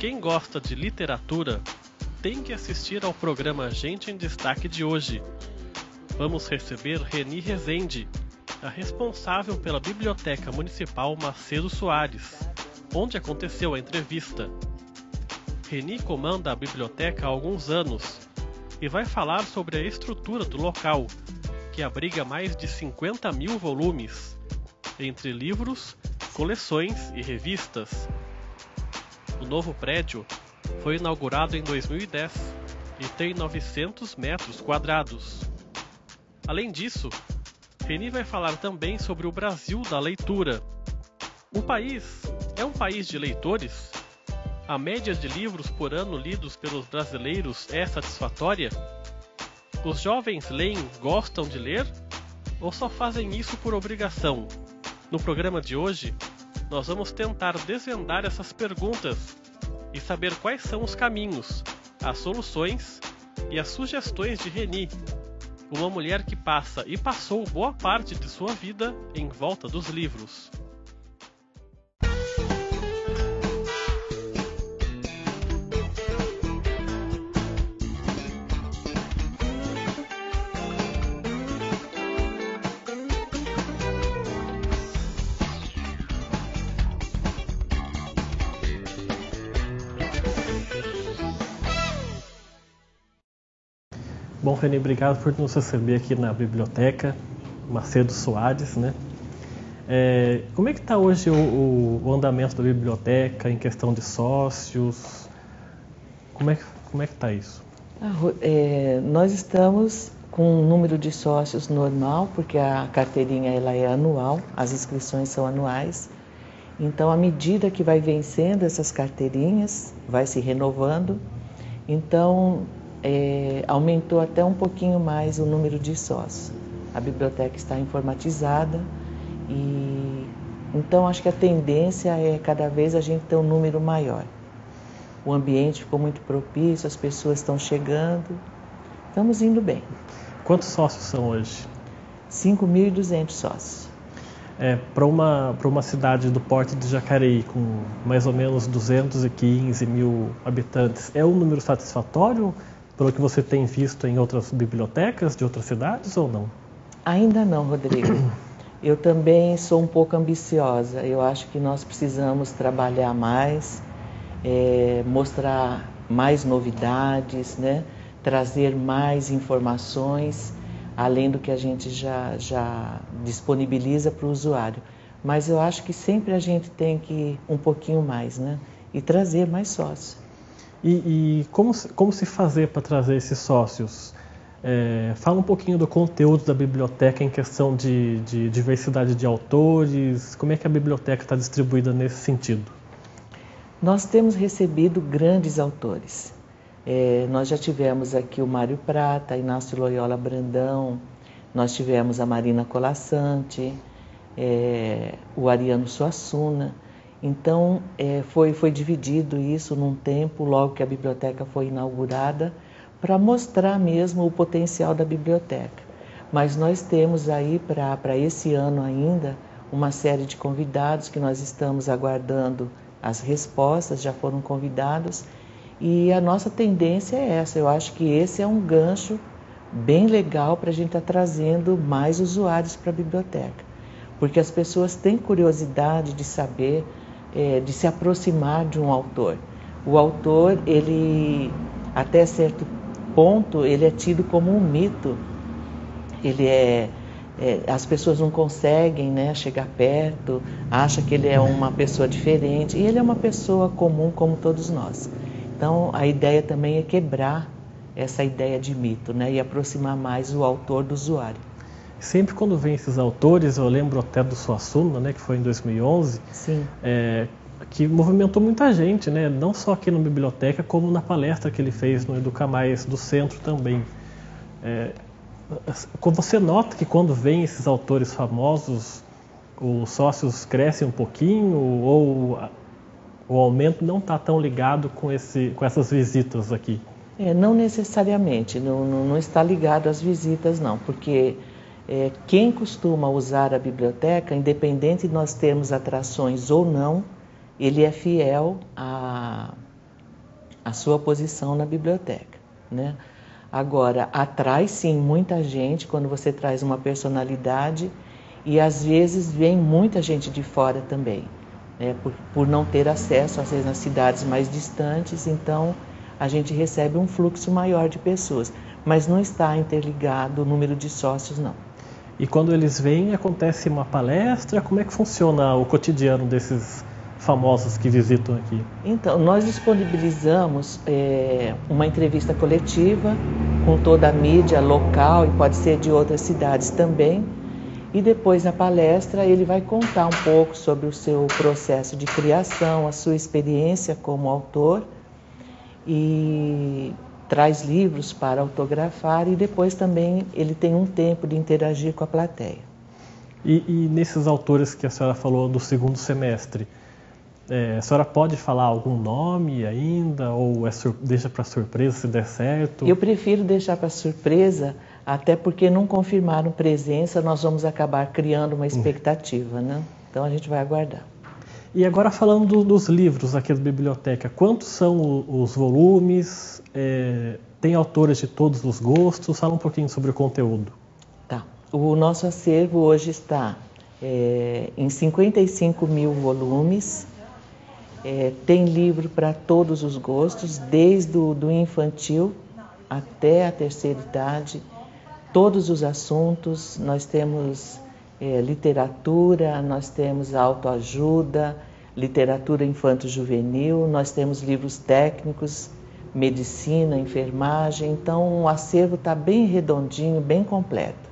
Quem gosta de literatura tem que assistir ao programa Gente em Destaque de hoje. Vamos receber Reni Rezende, a responsável pela Biblioteca Municipal Macedo Soares, onde aconteceu a entrevista. Reni comanda a biblioteca há alguns anos e vai falar sobre a estrutura do local, que abriga mais de 50 mil volumes, entre livros, coleções e revistas. O novo prédio foi inaugurado em 2010 e tem 900 metros quadrados. Além disso, Reni vai falar também sobre o Brasil da leitura. O país é um país de leitores? A média de livros por ano lidos pelos brasileiros é satisfatória? Os jovens leem, gostam de ler? Ou só fazem isso por obrigação? No programa de hoje, nós vamos tentar desvendar essas perguntas e saber quais são os caminhos, as soluções e as sugestões de Reni, uma mulher que passa e passou boa parte de sua vida em volta dos livros. Bom, Reni, obrigado por nos receber aqui na Biblioteca Macedo Soares, né? Como é que está hoje o andamento da biblioteca em questão de sócios? Como é que está isso? Nós estamos com um número de sócios normal, porque a carteirinha ela é anual, as inscrições são anuais. Então, à medida que vai vencendo essas carteirinhas, vai se renovando. Então, aumentou até um pouquinho mais o número de sócios. A biblioteca está informatizada e então acho que a tendência é cada vez a gente ter um número maior. O ambiente ficou muito propício, as pessoas estão chegando, estamos indo bem. Quantos sócios são hoje? 5.200 sócios. Para uma cidade do porte de Jacareí, com mais ou menos 215 mil habitantes, é um número satisfatório pelo que você tem visto em outras bibliotecas de outras cidades ou não? Ainda não, Rodrigo. Eu também sou um pouco ambiciosa. Eu acho que nós precisamos trabalhar mais, mostrar mais novidades, né? Trazer mais informações, além do que a gente já disponibiliza para o usuário. Mas eu acho que sempre a gente tem que ir um pouquinho mais, né? E trazer mais sócios. E como se fazer para trazer esses sócios? Fala um pouquinho do conteúdo da biblioteca em questão de diversidade de autores. Como é que a biblioteca está distribuída nesse sentido? Nós temos recebido grandes autores. Nós já tivemos aqui o Mário Prata, Inácio Loyola Brandão, nós tivemos a Marina Colasanti, o Ariano Suassuna. Então, foi dividido isso num tempo, logo que a biblioteca foi inaugurada, para mostrar mesmo o potencial da biblioteca. Mas nós temos aí, para esse ano ainda, uma série de convidados que nós estamos aguardando as respostas, já foram convidados, e a nossa tendência é essa. Eu acho que esse é um gancho bem legal para a gente estar trazendo mais usuários para a biblioteca, porque as pessoas têm curiosidade de saber, de se aproximar de um autor. O autor, ele, até certo ponto, ele é tido como um mito. As pessoas não conseguem, né, chegar perto, acham que ele é uma pessoa diferente, e ele é uma pessoa comum como todos nós. Então, a ideia também é quebrar essa ideia de mito, né, e aproximar mais o autor do usuário. Sempre quando vem esses autores, eu lembro até do Suassuna, né, que foi em 2011, Sim. Que movimentou muita gente, né, não só aqui na biblioteca, como na palestra que ele fez no Educa Mais do centro também. Você nota que quando vem esses autores famosos, os sócios crescem um pouquinho ou o aumento não está tão ligado com essas visitas aqui? Não necessariamente, não está ligado às visitas não, porque quem costuma usar a biblioteca, independente de nós termos atrações ou não, ele é fiel a sua posição na biblioteca, né? Agora, atrai sim muita gente quando você traz uma personalidade e às vezes vem muita gente de fora também, né? Por não ter acesso, às vezes nas cidades mais distantes, então a gente recebe um fluxo maior de pessoas, mas não está interligado o número de sócios, não. E quando eles vêm, acontece uma palestra? Como é que funciona o cotidiano desses famosos que visitam aqui? Então, nós disponibilizamos uma entrevista coletiva com toda a mídia local e pode ser de outras cidades também. E depois na palestra ele vai contar um pouco sobre o seu processo de criação, a sua experiência como autor e traz livros para autografar e depois também ele tem um tempo de interagir com a plateia. E nesses autores que a senhora falou do segundo semestre, a senhora pode falar algum nome ainda ou deixa para surpresa se der certo? Eu prefiro deixar para surpresa, até porque não confirmaram presença, nós vamos acabar criando uma expectativa, né? Então a gente vai aguardar. E agora falando dos livros aqui da biblioteca, quantos são os volumes? Tem autores de todos os gostos? Fala um pouquinho sobre o conteúdo. Tá. O nosso acervo hoje está em 55 mil volumes. Tem livro para todos os gostos, desde o infantil até a terceira idade, todos os assuntos. Nós temos literatura, nós temos autoajuda, literatura infanto-juvenil, nós temos livros técnicos, medicina, enfermagem. Então o acervo está bem redondinho, bem completo.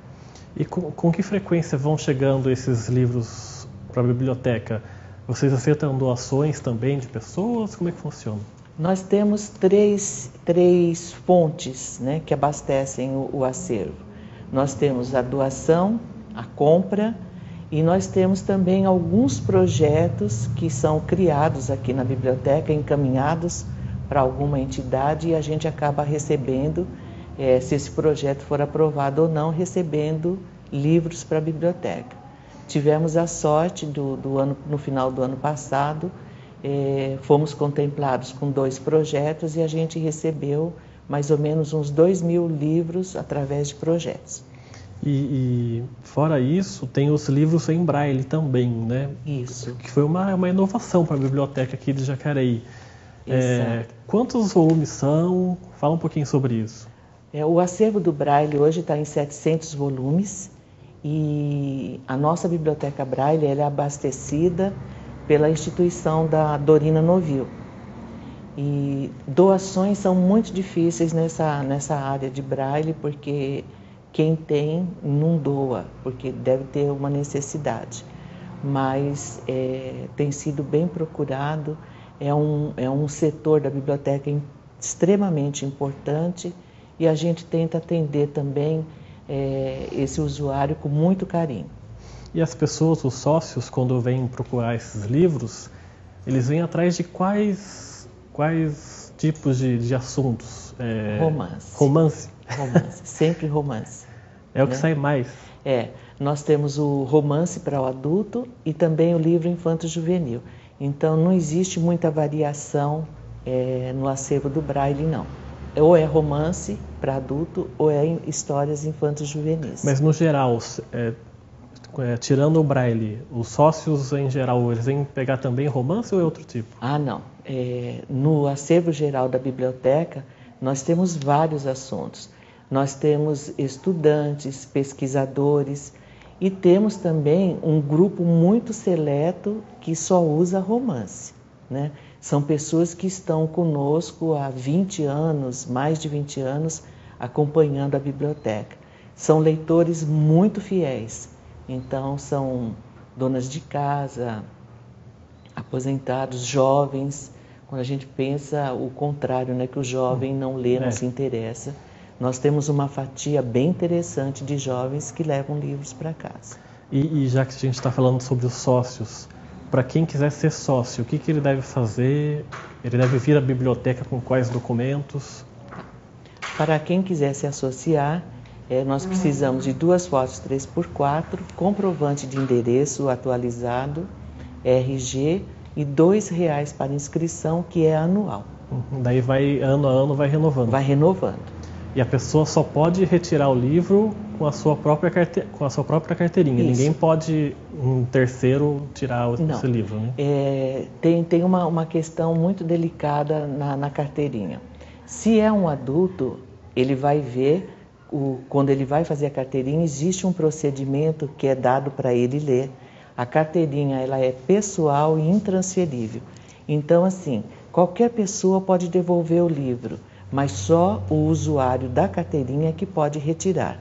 E com que frequência vão chegando esses livros para a biblioteca? Vocês aceitam doações também de pessoas? Como é que funciona? Nós temos três fontes, né, que abastecem o acervo. Nós temos a doação, a compra e nós temos também alguns projetos que são criados aqui na biblioteca, encaminhados para alguma entidade e a gente acaba recebendo, se esse projeto for aprovado ou não, recebendo livros para a biblioteca. Tivemos a sorte no final do ano passado, fomos contemplados com 2 projetos e a gente recebeu mais ou menos uns 2.000 livros através de projetos. E fora isso, tem os livros em braille também, né? Isso. Que foi uma inovação para a biblioteca aqui de Jacareí. Quantos volumes são? Fala um pouquinho sobre isso. O acervo do braille hoje está em 700 volumes. E a nossa biblioteca Braille ela é abastecida pela instituição da Dorina Novil. E doações são muito difíceis nessa área de Braille, porque quem tem não doa, porque deve ter uma necessidade. Mas tem sido bem procurado, é um setor da biblioteca extremamente importante e a gente tenta atender também esse usuário com muito carinho. E as pessoas, os sócios, quando vêm procurar esses livros, eles vêm atrás de quais tipos de assuntos? Romance. Romance? Romance, sempre romance. É o que sai mais. Nós temos o romance para o adulto e também o livro infanto-juvenil. Então não existe muita variação no acervo do Braille, não. Ou é romance para adulto ou é histórias infanto-juvenis. Mas no geral, tirando o Braille, os sócios em geral, eles vêm pegar também romance ou é outro tipo? Ah, não. No acervo geral da biblioteca, nós temos vários assuntos. Nós temos estudantes, pesquisadores e temos também um grupo muito seleto que só usa romance, né? São pessoas que estão conosco há 20 anos, mais de 20 anos, acompanhando a biblioteca. São leitores muito fiéis, então são donas de casa, aposentados, jovens. Quando a gente pensa o contrário, né, que o jovem não lê, não se interessa, nós temos uma fatia bem interessante de jovens que levam livros para casa. E já que a gente está falando sobre os sócios, para quem quiser ser sócio, o que ele deve fazer? Ele deve vir à biblioteca com quais documentos? Para quem quiser se associar, nós precisamos de 2 fotos 3x4, comprovante de endereço atualizado, RG e R$ 2 para inscrição, que é anual. Daí vai, ano a ano, vai renovando. Vai renovando. E a pessoa só pode retirar o livro com a sua própria carteirinha. Isso. Ninguém pode, um terceiro, tirar esse livro, né? Tem uma questão muito delicada na carteirinha. Se é um adulto, ele vai ver, quando ele vai fazer a carteirinha, existe um procedimento que é dado para ele ler. A carteirinha, ela é pessoal e intransferível. Então, assim, qualquer pessoa pode devolver o livro, mas só o usuário da carteirinha é que pode retirar.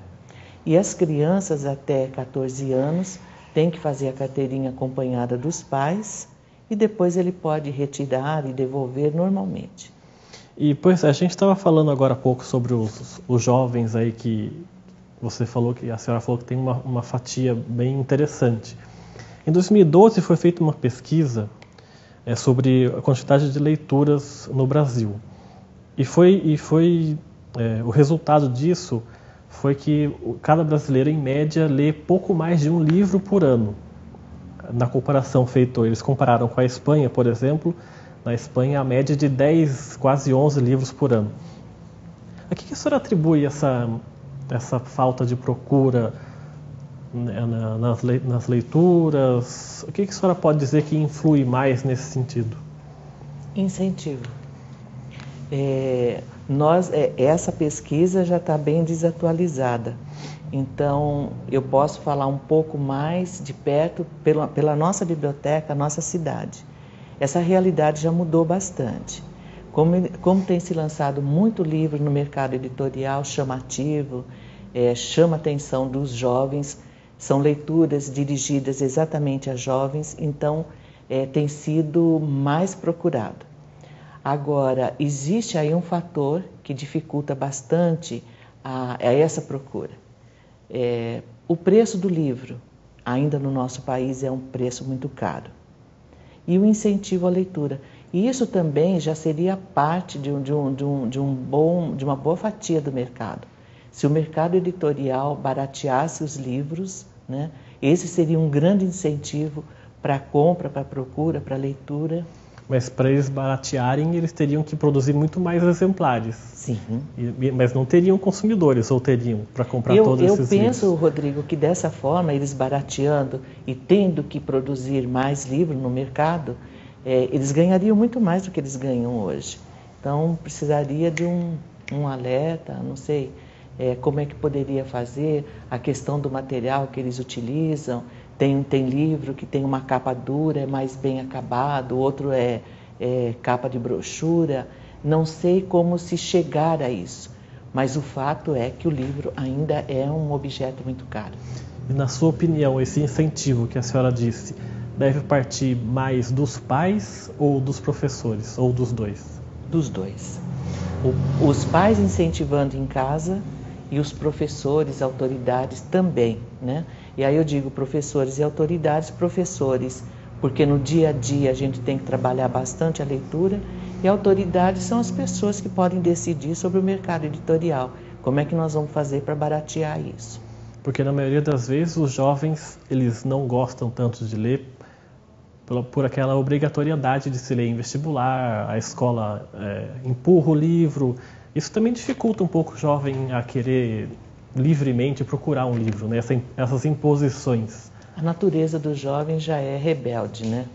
E as crianças até 14 anos têm que fazer a carteirinha acompanhada dos pais e depois ele pode retirar e devolver normalmente. E pois a gente estava falando agora há pouco sobre os jovens aí que você falou, que a senhora falou que tem uma fatia bem interessante. Em 2012 foi feita uma pesquisa sobre a quantidade de leituras no Brasil. O resultado disso foi que cada brasileiro, em média, lê pouco mais de um livro por ano. Na comparação feita, eles compararam com a Espanha, por exemplo. Na Espanha, a média é de 10, quase 11 livros por ano. A que a senhora atribui essa falta de procura nas leituras? O que a senhora pode dizer que influi mais nesse sentido? Incentivo. Essa pesquisa já está bem desatualizada. Então, eu posso falar um pouco mais de perto pela nossa biblioteca, nossa cidade. Essa realidade já mudou bastante. Como tem se lançado muito livro no mercado editorial chamativo, chama a atenção dos jovens, são leituras dirigidas exatamente a jovens, então tem sido mais procurado. Agora, existe aí um fator que dificulta bastante a essa procura. O preço do livro, ainda no nosso país, é um preço muito caro. E o incentivo à leitura. E isso também já seria parte de uma boa fatia do mercado. Se o mercado editorial barateasse os livros, né, esse seria um grande incentivo para a compra, para a procura, para a leitura. Mas para eles baratearem, eles teriam que produzir muito mais exemplares. Sim. Mas não teriam consumidores, ou teriam, para comprar todos esses livros? Eu penso, Rodrigo, que dessa forma, eles barateando e tendo que produzir mais livros no mercado, eles ganhariam muito mais do que eles ganham hoje. Então, precisaria de um alerta, não sei como é que poderia fazer, a questão do material que eles utilizam. Tem livro que tem uma capa dura, é mais bem acabado, outro é capa de brochura. Não sei como se chegar a isso, mas o fato é que o livro ainda é um objeto muito caro. E na sua opinião, esse incentivo que a senhora disse, deve partir mais dos pais ou dos professores, ou dos dois? Dos dois. Os pais incentivando em casa e os professores, autoridades também, né? E aí eu digo professores e autoridades, professores, porque no dia a dia a gente tem que trabalhar bastante a leitura, e autoridades são as pessoas que podem decidir sobre o mercado editorial. Como é que nós vamos fazer para baratear isso? Porque na maioria das vezes os jovens, eles não gostam tanto de ler por aquela obrigatoriedade de se ler em vestibular, a escola empurra o livro. Isso também dificulta um pouco o jovem a querer livremente procurar um livro, né? Essas imposições. A natureza do jovem já é rebelde, né?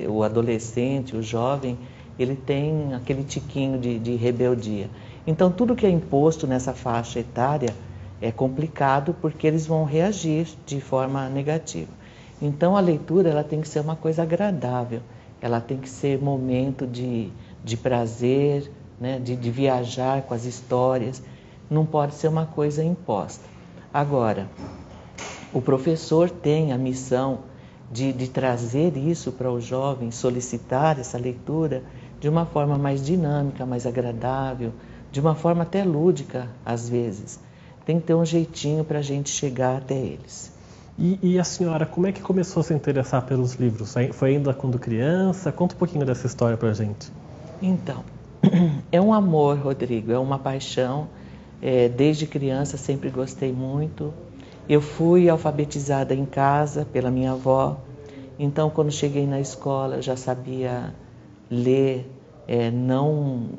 O adolescente, o jovem, ele tem aquele tiquinho de rebeldia. Então, tudo que é imposto nessa faixa etária é complicado porque eles vão reagir de forma negativa. Então, a leitura ela tem que ser uma coisa agradável, ela tem que ser momento de prazer, né? de viajar com as histórias. Não pode ser uma coisa imposta. Agora, o professor tem a missão de trazer isso para o jovem, solicitar essa leitura de uma forma mais dinâmica, mais agradável, de uma forma até lúdica, às vezes. Tem que ter um jeitinho para a gente chegar até eles. E a senhora, como é que começou a se interessar pelos livros? Foi ainda quando criança? Conta um pouquinho dessa história para a gente. Então, é um amor, Rodrigo, é uma paixão. Desde criança sempre gostei muito. Eu fui alfabetizada em casa pela minha avó, então quando cheguei na escola eu já sabia ler não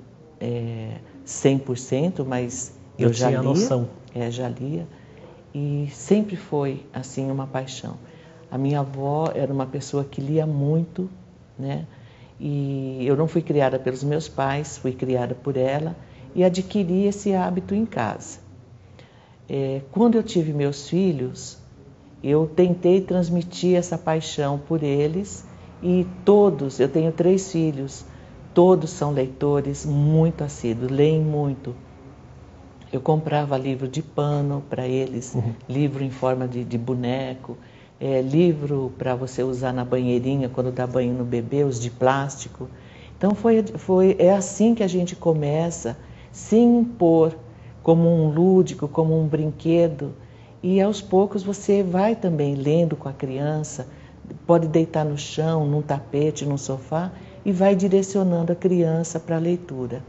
100%, mas eu já lia. Noção. Já lia. E sempre foi, assim, uma paixão. A minha avó era uma pessoa que lia muito, né? E eu não fui criada pelos meus pais, fui criada por ela e adquiri esse hábito em casa. Quando eu tive meus filhos, eu tentei transmitir essa paixão por eles e todos, eu tenho 3 filhos, todos são leitores muito assíduos, leem muito. Eu comprava livro de pano para eles, livro em forma de boneco, livro para você usar na banheirinha quando dá banho no bebê, os de plástico. Então é assim que a gente começa, sem impor, como um lúdico, como um brinquedo. E aos poucos você vai também lendo com a criança, pode deitar no chão, num tapete, num sofá, e vai direcionando a criança para a leitura.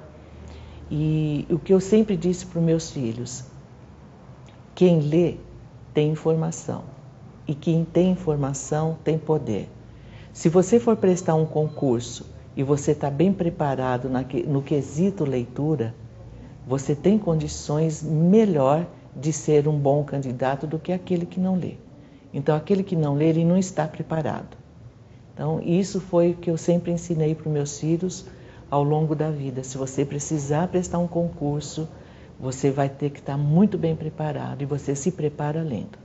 E o que eu sempre disse para os meus filhos, quem lê tem informação e quem tem informação tem poder. Se você for prestar um concurso e você está bem preparado no quesito leitura, você tem condições melhor de ser um bom candidato do que aquele que não lê. Então aquele que não lê, ele não está preparado. Então isso foi o que eu sempre ensinei para os meus filhos ao longo da vida. Se você precisar prestar um concurso, você vai ter que estar muito bem preparado e você se prepara lendo.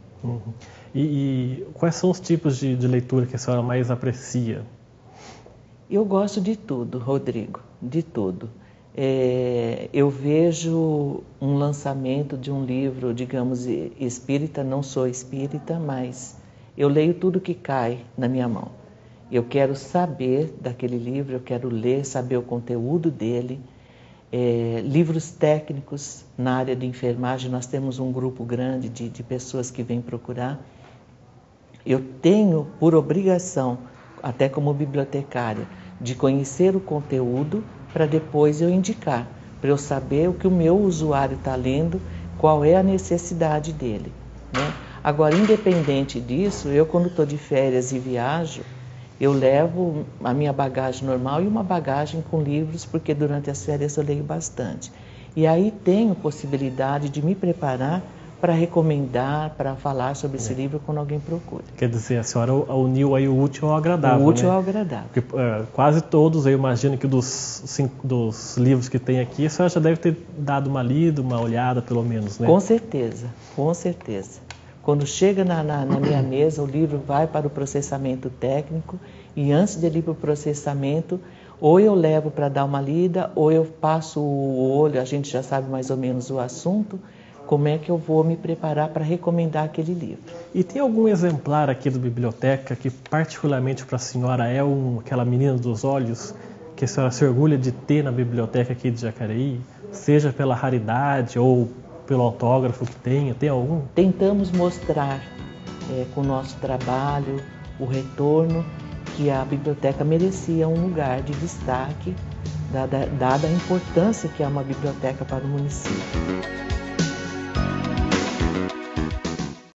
E quais são os tipos de leitura que a senhora mais aprecia? Eu gosto de tudo, Rodrigo, de tudo. Eu vejo um lançamento de um livro, digamos, espírita, não sou espírita, mas eu leio tudo que cai na minha mão. Eu quero saber daquele livro, eu quero ler, saber o conteúdo dele. Livros técnicos na área de enfermagem, nós temos um grupo grande de pessoas que vêm procurar. Eu tenho por obrigação, até como bibliotecária, de conhecer o conteúdo para depois eu indicar, para eu saber o que o meu usuário está lendo, qual é a necessidade dele, né? Agora, independente disso, eu quando estou de férias e viajo, eu levo a minha bagagem normal e uma bagagem com livros, porque durante as férias eu leio bastante. E aí tenho possibilidade de me preparar para recomendar, para falar sobre esse livro quando alguém procura. Quer dizer, a senhora uniu aí o útil ao agradável, O útil né? ao agradável. Porque, quase todos, eu imagino que dos livros que tem aqui, a senhora já deve ter dado uma lida, uma olhada pelo menos, né? Com certeza, com certeza. Quando chega na minha mesa, o livro vai para o processamento técnico e antes de ir para o processamento, ou eu levo para dar uma lida, ou eu passo o olho, a gente já sabe mais ou menos o assunto, como é que eu vou me preparar para recomendar aquele livro. E tem algum exemplar aqui da biblioteca que particularmente para a senhora é aquela menina dos olhos que a senhora se orgulha de ter na biblioteca aqui de Jacareí, seja pela raridade ou pelo autógrafo que tem algum? Tentamos mostrar com o nosso trabalho, o retorno, que a biblioteca merecia um lugar de destaque, dada a importância que é uma biblioteca para o município.